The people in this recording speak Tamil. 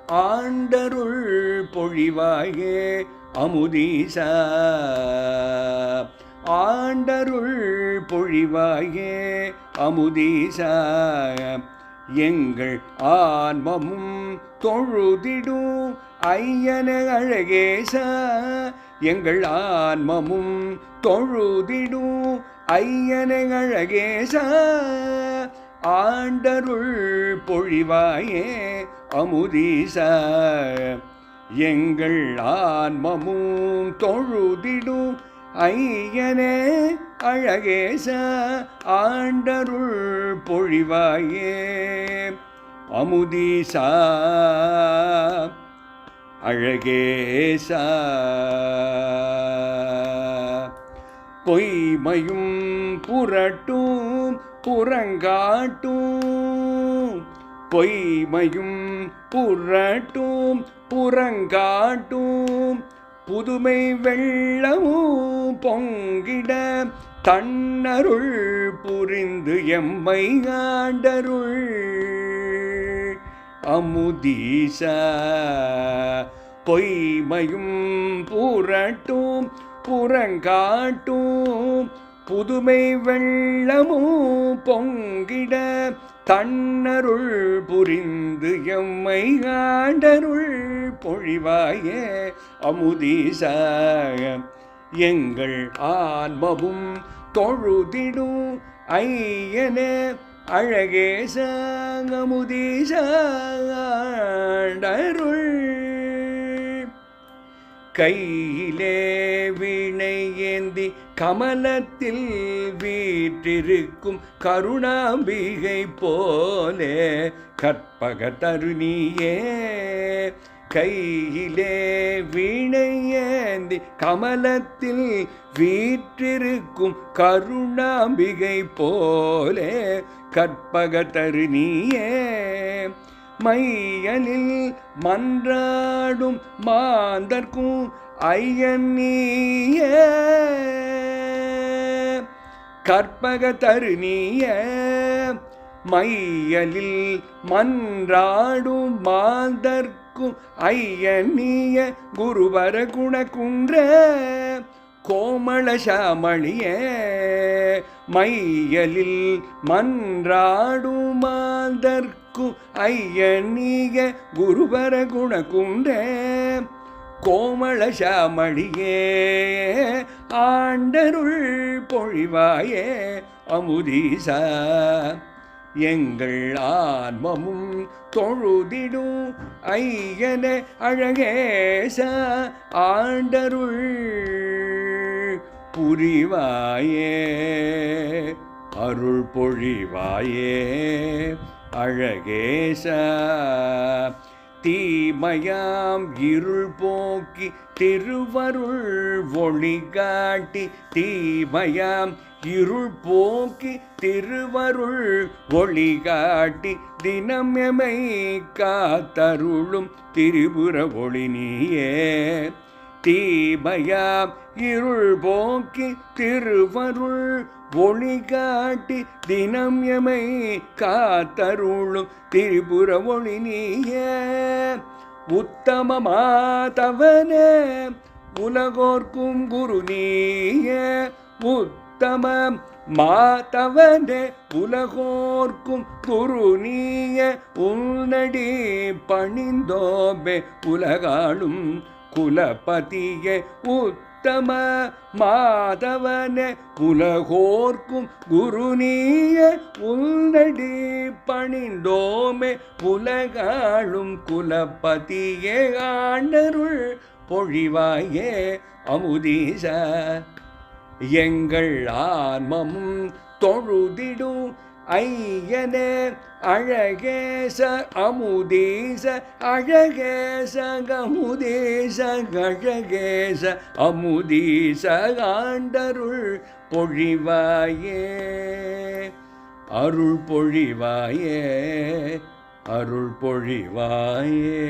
ஆண்டருள் பொழிவாயே அமுதீசா. ஆண்டருள் பொழிவாயே அமுதீசா. எங்கள் ஆன்மமும் தொழுதிடும் ஐயன அழகேசா. எங்கள் ஆன்மமும் தொழுதிடும் ஐயன அழகேசா. ஆண்டருள் பொழிவாயே அமுதீசா. எங்கள் ஆன்மமும் தொழுதிடும் ஐயனே அழகேசா. ஆண்டருள் பொழிவாயே அமுதீசா அழகேசா. பொய்மையும் புரட்டும் புறங்காட்டும். பொய்மையும் புரட்டும் புறங்காட்டும். புதுமை வெள்ளமும் பொங்கிட தன்னருள் புரிந்து எம்மை ஆண்டருள் அமுதீசா. பொய்மையும் புரட்டும் புறங்காட்டும். புதுமை வெள்ளமும் பொங்கிட தன்னருள் புரிந்து எம்மை ஆண்டருள் பொழிவாயே அமுதீசா. எங்கள் ஆன்மவும் தொழுதிடும் ஐயனே அழகேசா. அமுதீசா ஆண்டருள். கையிலே வீணை ஏந்தி கமலத்தில் வீற்றிருக்கும் கருணாம்பிகை போலே கற்பக தருணியே. கையிலே வீணை ஏந்தி கமலத்தில் வீற்றிருக்கும் கருணாம்பிகை போலே கற்பக தருணியே. மையலில் மன்றாடும் மாந்தர்க்கும் ஐயன்னியே. கற்பக தருணியே. மையலில் மன்றாடும் மாந்தர்க்கும் ஐயன்னிய குருவர குணகுன்ற கோமள சாமளியே. மையலில் மன்றாடும் மாந்தர்க்கும் ஐயன்னிய குருவர குணகுன்ற கோமள சாமளியே. ஆண்டருள் பொழிவாயே அமுதீசா. எங்கள் ஆன்மமும் தொழுதிடும் ஐயன அழகேசா. ஆண்டருள் புரிவாயே அருள் பொழிவாயே அழகேசா. தீமையாம் இருள் போக்கி திருவருள் ஒளி காட்டி. தீமையாம் இருள் போக்கி திருவருள் ஒளி காட்டி. தினம் எமை காத்தருளும் திரிபுர ஒளி நீயே. தீமையாம் இருள் போக்கி திருவருள் ஒளி காட்டி. தினம் எமை காத்தருளும் திரிபுர ஒளி நீயே. உத்தம மாதவனே உலகோர்க்கும் குரு நீயே. உத்தம மாதவனே உலகோர்க்கும் குரு நீய. உன்னடி பணிந்தோபே உலகாளும் குலபதியே. உத்தம மாதவனே உலகோர்க்கும் குரு நீய. உன்னடி பணிந்தோமே உலகாளும் குலபதியே. ஆண்டருள் பொழிவாயே அமுதீசா. எங்கள் ஆன்மமும் தொழுதிடும் ஐயனே அழகேச அமுதீச. அழகேச அமுதீச அழகேச அமுதீச. ஆண்டருள் பொழிவாயே அருள் பொழிவாயே அருள் பொழிவாயே.